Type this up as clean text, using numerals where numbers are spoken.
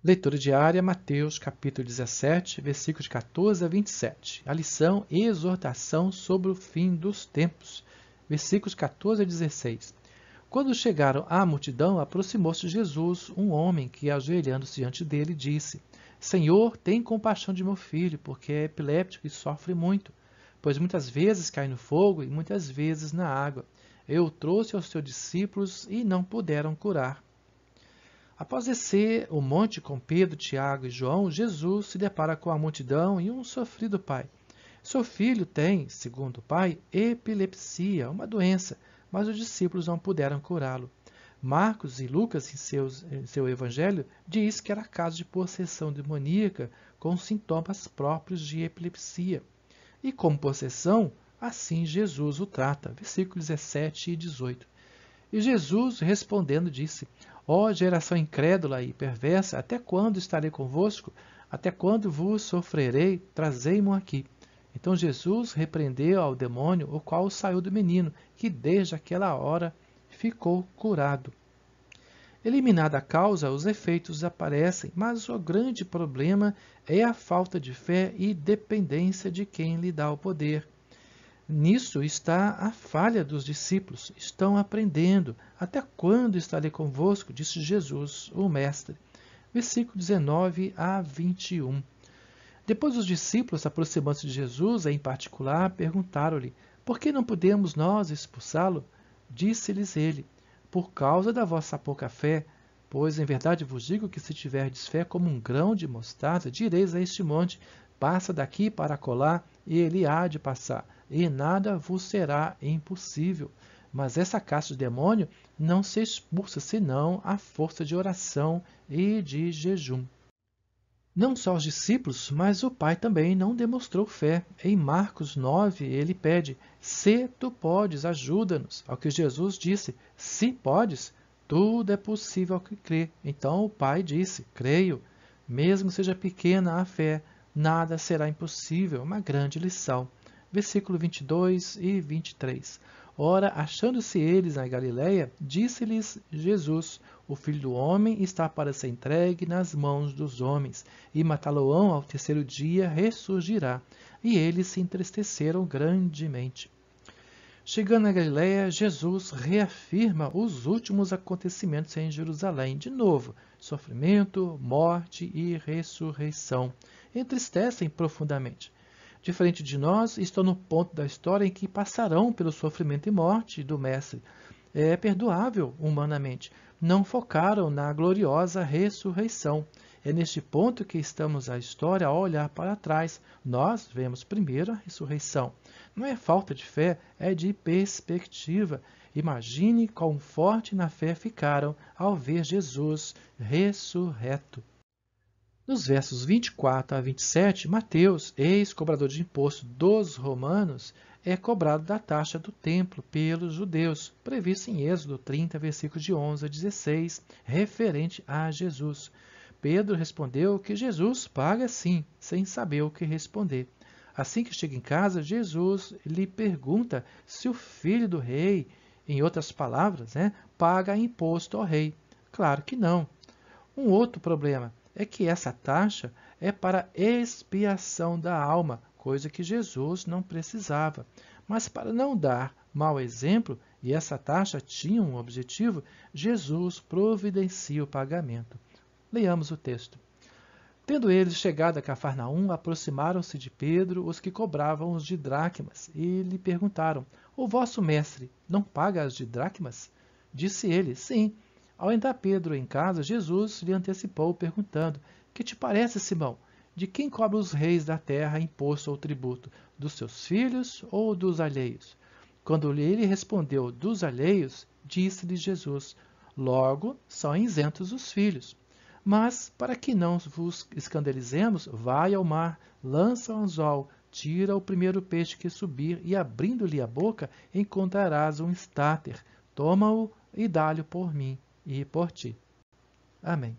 Leitura diária, Mateus, capítulo 17, versículos 14 a 27. A lição Exortação sobre o fim dos tempos, versículos 14 a 16. Quando chegaram à multidão, aproximou-se de Jesus, um homem que, ajoelhando-se diante dele, disse: Senhor, tem compaixão de meu filho, porque é epiléptico e sofre muito, pois muitas vezes cai no fogo e muitas vezes na água. Eu o trouxe aos seus discípulos e não puderam curar. Após descer o monte com Pedro, Tiago e João, Jesus se depara com a multidão e um sofrido pai. Seu filho tem, segundo o pai, epilepsia, uma doença, mas os discípulos não puderam curá-lo. Marcos e Lucas, em seu evangelho, diz que era caso de possessão demoníaca com sintomas próprios de epilepsia. E como possessão, assim Jesus o trata. Versículos 17 e 18. E Jesus, respondendo, disse: Ó geração incrédula e perversa, até quando estarei convosco? Até quando vos sofrerei? Trazei-mo aqui. Então Jesus repreendeu ao demônio, o qual saiu do menino, que desde aquela hora ficou curado. Eliminada a causa, os efeitos aparecem, mas o grande problema é a falta de fé e dependência de quem lhe dá o poder. Nisso está a falha dos discípulos. Estão aprendendo. Até quando estarei convosco? Disse Jesus, o Mestre. Versículo 19 a 21. Depois os discípulos, aproximando-se de Jesus, em particular, perguntaram-lhe: Por que não podemos nós expulsá-lo? Disse-lhes ele: Por causa da vossa pouca fé. Pois em verdade vos digo que se tiverdes fé como um grão de mostarda, direis a este monte: Passa daqui para acolá, e ele há de passar, e nada vos será impossível. Mas essa casta de demônio não se expulsa senão à força de oração e de jejum. Não só os discípulos, mas o Pai também não demonstrou fé. Em Marcos 9, ele pede: Se tu podes, ajuda-nos. Ao que Jesus disse: Se podes, tudo é possível ao que crê. Então o Pai disse: Creio. Mesmo seja pequena a fé, nada será impossível. Uma grande lição. Versículo 22 e 23. Ora, achando-se eles na Galiléia, disse-lhes Jesus: O Filho do Homem está para ser entregue nas mãos dos homens, e matá-lo-ão ao terceiro dia ressurgirá. E eles se entristeceram grandemente. Chegando na Galiléia, Jesus reafirma os últimos acontecimentos em Jerusalém. De novo, sofrimento, morte e ressurreição. Entristecem profundamente. Diferente de nós, estão no ponto da história em que passarão pelo sofrimento e morte do Mestre. É perdoável humanamente. Não focaram na gloriosa ressurreição. É neste ponto que estamos a história ao olhar para trás. Nós vemos primeiro a ressurreição. Não é falta de fé, é de perspectiva. Imagine quão forte na fé ficaram ao ver Jesus ressurreto. Nos versos 24 a 27, Mateus, ex-cobrador de imposto dos romanos, é cobrado da taxa do templo pelos judeus, previsto em Êxodo 30, versículos de 11 a 16, referente a Jesus. Pedro respondeu que Jesus paga sim, sem saber o que responder. Assim que chega em casa, Jesus lhe pergunta se o filho do rei, em outras palavras, paga imposto ao rei. Claro que não. Um outro problema é que essa taxa é para expiação da alma, coisa que Jesus não precisava. Mas para não dar mau exemplo, e essa taxa tinha um objetivo, Jesus providencia o pagamento. Leiamos o texto. Tendo eles chegado a Cafarnaum, aproximaram-se de Pedro os que cobravam os de dracmas, e lhe perguntaram: O vosso mestre não paga as de dracmas? Disse ele: Sim. Ao entrar Pedro em casa, Jesus lhe antecipou, perguntando: Que te parece, Simão? De quem cobram os reis da terra imposto ou tributo? Dos seus filhos ou dos alheios? Quando ele respondeu: Dos alheios, disse-lhe Jesus: Logo, são isentos os filhos. Mas, para que não vos escandalizemos, vai ao mar, lança o anzol, tira o primeiro peixe que subir, e abrindo-lhe a boca, encontrarás um estáter. Toma-o e dá-lhe por mim e por ti. Amém.